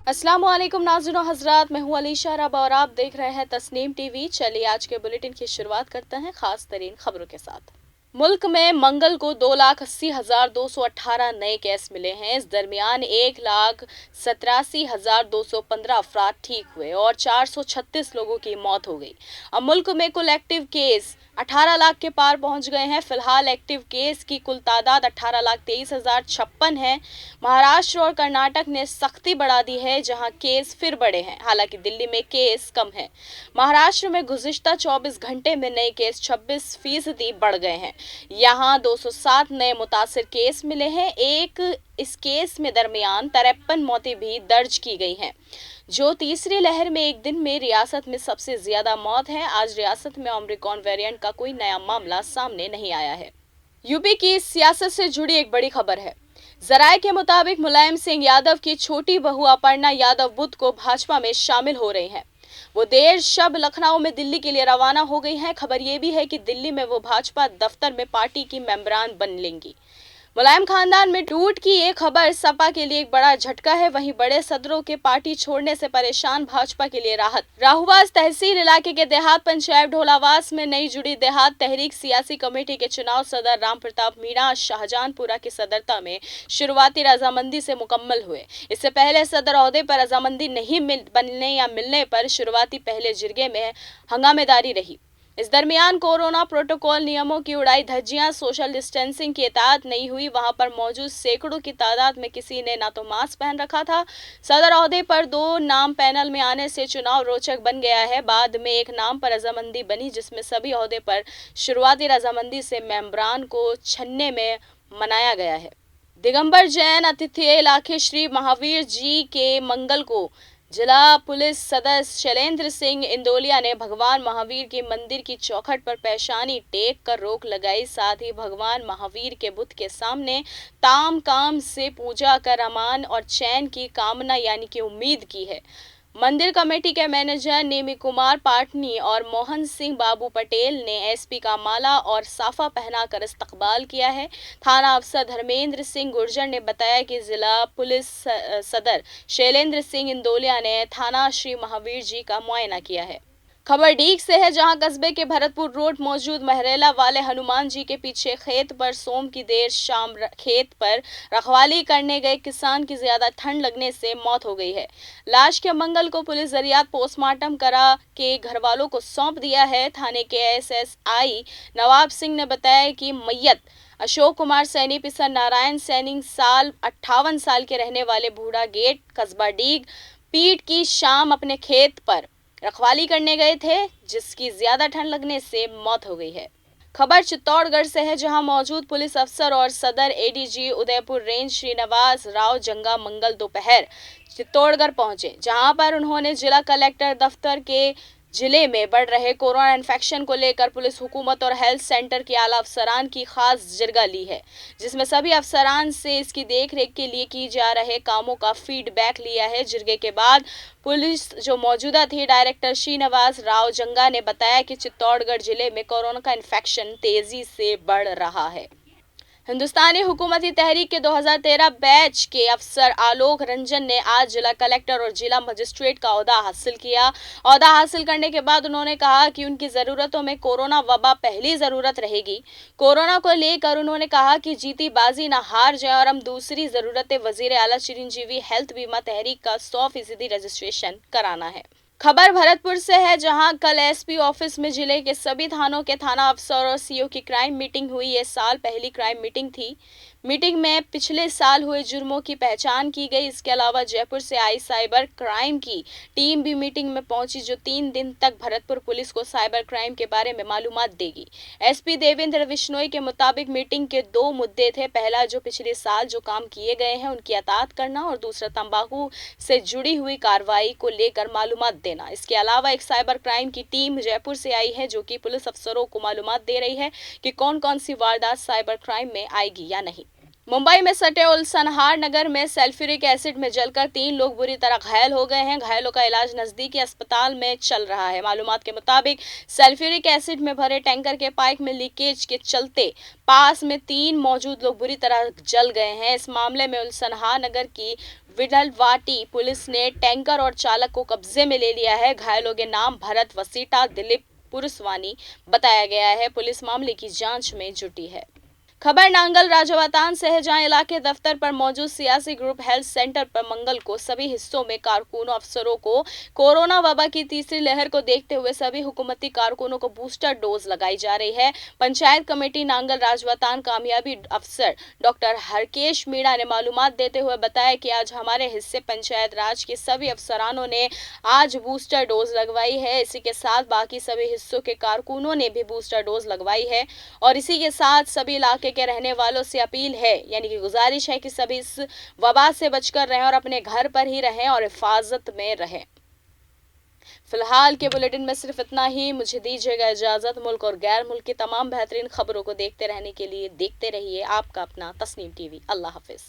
अस्सलाम वालेकुम नाज़रीन और हज़रात, मैं हूँ अलीशा रब और आप देख रहे हैं तस्नीम टीवी। चलिए आज के बुलेटिन की शुरुआत करते हैं खास तरीन खबरों के साथ। मुल्क में मंगल को 2,80,218 नए केस मिले हैं। इस दरमियान 1,87,215 अफराद ठीक हुए और 436 लोगों की मौत हो गई। अब मुल्क में कुल एक्टिव केस 18 लाख के पार पहुंच गए हैं। फिलहाल एक्टिव केस की कुल तादाद 18,23,056 है। महाराष्ट्र और कर्नाटक ने सख्ती बढ़ा दी है, जहां केस फिर बढ़े हैं। हालांकि दिल्ली में केस कम है। महाराष्ट्र में गुज़िश्ता 24 घंटे में नए केस 26% बढ़ गए हैं। यहां 207 नए मुतासिर केस मिले हैं। इस केस में दरमियान 53 मौतें भी दर्ज की गई हैं, जो तीसरी लहर में एक दिन में रियासत में सबसे ज्यादा मौत है। आज रियासत में ओमिक्रॉन वेरिएंट का कोई नया मामला सामने नहीं आया है। यूपी की सियासत से जुड़ी एक बड़ी खबर है। जराये के मुताबिक मुलायम सिंह यादव की छोटी बहू अपर्णा यादव बुध को भाजपा में शामिल हो रही हैं। वो देर शब लखनऊ में दिल्ली के लिए रवाना हो गई हैं। खबर ये भी है कि दिल्ली में वो भाजपा दफ्तर में पार्टी की मेंबरान बन लेंगी। मुलायम खानदान में टूट की ये खबर सपा के लिए एक बड़ा झटका है। वहीं बड़े सदरों के पार्टी छोड़ने से परेशान भाजपा के लिए राहत। राहुवास तहसील इलाके के देहात पंचायत ढोलावास में नई जुड़ी देहात तहरीक सियासी कमेटी के चुनाव सदर राम प्रताप मीणा शाहजहानपुरा की सदरता में शुरुआती रजामंदी से मुकम्मल हुए। इससे पहले सदर ओहदे पर रजामंदी नहीं बनने या मिलने पर शुरुआती पहले जिरगे में हंगामेदारी रही। इस दरमियान कोरोना प्रोटोकॉल नियमों की उड़ाई धज्जियां, सोशल डिस्टेंसिंग की इताअत नहीं हुई। वहां पर मौजूद सैकड़ों की तादाद में किसी ने ना तो मास्क पहन रखा था। सदर ओहदे पर 2 नाम पैनल में आने से चुनाव रोचक बन गया है। बाद में एक नाम पर रजामंदी बनी, जिसमें सभी ओहदे पर शुरुआती रजामंदी से मेंबरान को छन्ने में मनाया गया है। दिगंबर जैन अतिथि इलाके श्री महावीर जी के मंगल को जिला पुलिस सदस्य शैलेंद्र सिंह इंदोलिया ने भगवान महावीर के मंदिर की चौखट पर पेशानी टेक कर रोक लगाई। साथ ही भगवान महावीर के बुत के सामने ताम काम से पूजा कर अमान और चैन की कामना यानी कि उम्मीद की है। मंदिर कमेटी के मैनेजर नेमी कुमार पाटनी और मोहन सिंह बाबू पटेल ने एसपी का माला और साफा पहनाकर इस्तकबाल किया है। थाना अफसर धर्मेंद्र सिंह गुर्जर ने बताया कि जिला पुलिस सदर शैलेंद्र सिंह इंदोलिया ने थाना श्री महावीर जी का मुआयना किया है। खबर डीग से है, जहां कस्बे के भरतपुर रोड मौजूद महरेला वाले हनुमान जी के पीछे खेत पर सोम की देर शाम खेत पर रखवाली करने गए किसान की ज्यादा ठंड लगने से मौत हो गई है। लाश के मंगल को पुलिस जरियात पोस्टमार्टम करा के घर वालों को सौंप दिया है। थाने के एसएसआई नवाब सिंह ने बताया कि मैयत अशोक कुमार सैनी पिसर नारायण सैनी 58 साल के रहने वाले बूढ़ा गेट कस्बा डीग पीट की शाम अपने खेत पर रखवाली करने गए थे, जिसकी ज्यादा ठंड लगने से मौत हो गई है। खबर चित्तौड़गढ़ से है, जहां मौजूद पुलिस अफसर और सदर एडीजी उदयपुर रेंज श्रीनिवास राव जंगा मंगल दोपहर चित्तौड़गढ़ पहुंचे, जहां पर उन्होंने जिला कलेक्टर दफ्तर के जिले में बढ़ रहे कोरोना इन्फेक्शन को लेकर पुलिस हुकूमत और हेल्थ सेंटर के आला अफसरान की खास जिरगा ली है, जिसमें सभी अफसरान से इसकी देखरेख के लिए की जा रहे कामों का फीडबैक लिया है। जिरगे के बाद पुलिस जो मौजूदा थी डायरेक्टर श्रीनिवास राव जंगा ने बताया कि चित्तौड़गढ़ जिले में कोरोना का इन्फेक्शन तेजी से बढ़ रहा है। हिंदुस्तानी हुकूमती तहरीक के 2013 बैच के अफसर आलोक रंजन ने आज जिला कलेक्टर और जिला मजिस्ट्रेट का ओहदा हासिल किया। ओहदा हासिल करने के बाद उन्होंने कहा कि उनकी ज़रूरतों में कोरोना वबा पहली ज़रूरत रहेगी। कोरोना को लेकर उन्होंने कहा कि जीती बाजी ना हार जाए और हम दूसरी ज़रूरतें वजीर आला चिरंजीवी हेल्थ बीमा तहरीक का 100% रजिस्ट्रेशन कराना है। खबर भरतपुर से है, जहां कल एसपी ऑफिस में जिले के सभी थानों के थाना अफसर और सीओ की क्राइम मीटिंग हुई। ये साल पहली क्राइम मीटिंग थी। मीटिंग में पिछले साल हुए जुर्मों की पहचान की गई। इसके अलावा जयपुर से आई साइबर क्राइम की टीम भी मीटिंग में पहुंची, जो 3 दिन तक भरतपुर पुलिस को साइबर क्राइम के बारे में मालूमात देगी। एसपी देवेंद्र विश्नोई के मुताबिक मीटिंग के 2 मुद्दे थे। पहला, जो पिछले साल जो काम किए गए हैं उनकी अतात करना, और दूसरा तंबाकू से जुड़ी हुई कार्रवाई को लेकर मालूमात देना। इसके अलावा एक साइबर क्राइम की टीम जयपुर से आई है, जो कि पुलिस अफसरों को मालूमात दे रही है कि कौन कौन सी वारदात साइबर क्राइम में आएगी या नहीं। मुंबई में सटे उलसनहार नगर में सल्फ्यूरिक एसिड में जलकर 3 लोग बुरी तरह घायल हो गए हैं। घायलों का इलाज नजदीकी अस्पताल में चल रहा है। मालूमात के मुताबिक सल्फ्यूरिक एसिड में भरे टैंकर के पाइप में लीकेज के चलते पास में 3 मौजूद लोग बुरी तरह जल गए हैं। इस मामले में उलसनहार नगर की विडलवाटी पुलिस ने टैंकर और चालक को कब्जे में ले लिया है। घायलों के नाम भरत वसीटा, दिलीप पुरुषवानी बताया गया है। पुलिस मामले की जांच में जुटी है। खबर नांगल राजवतान सहजां इलाके दफ्तर पर मौजूद सियासी ग्रुप हेल्थ सेंटर पर मंगल को सभी हिस्सों में कारकुनों अफसरों को कोरोना वबा की तीसरी लहर को देखते हुए सभी हुकूमती कारकुनों को बूस्टर डोज लगाई जा रही है। पंचायत कमेटी नांगल राजवतान कामयाबी अफसर डॉक्टर हरकेश मीणा ने मालूमात देते हुए बताया कि आज हमारे हिस्से पंचायत राज के सभी अफसरानों ने आज बूस्टर डोज लगवाई है। इसी के साथ बाकी सभी हिस्सों के कारकुनों ने भी बूस्टर डोज लगवाई है और इसी के साथ सभी इलाके के रहने वालों से अपील है, यानी कि गुजारिश है कि सभी इस वबा से बचकर रहें और अपने घर पर ही रहें और हिफाजत में रहें। फिलहाल के बुलेटिन में सिर्फ इतना ही। मुझे दीजिएगा इजाजत। मुल्क और गैर मुल्क की तमाम बेहतरीन खबरों को देखते रहने के लिए देखते रहिए आपका अपना तस्नीम टीवी। अल्लाह हाफिज।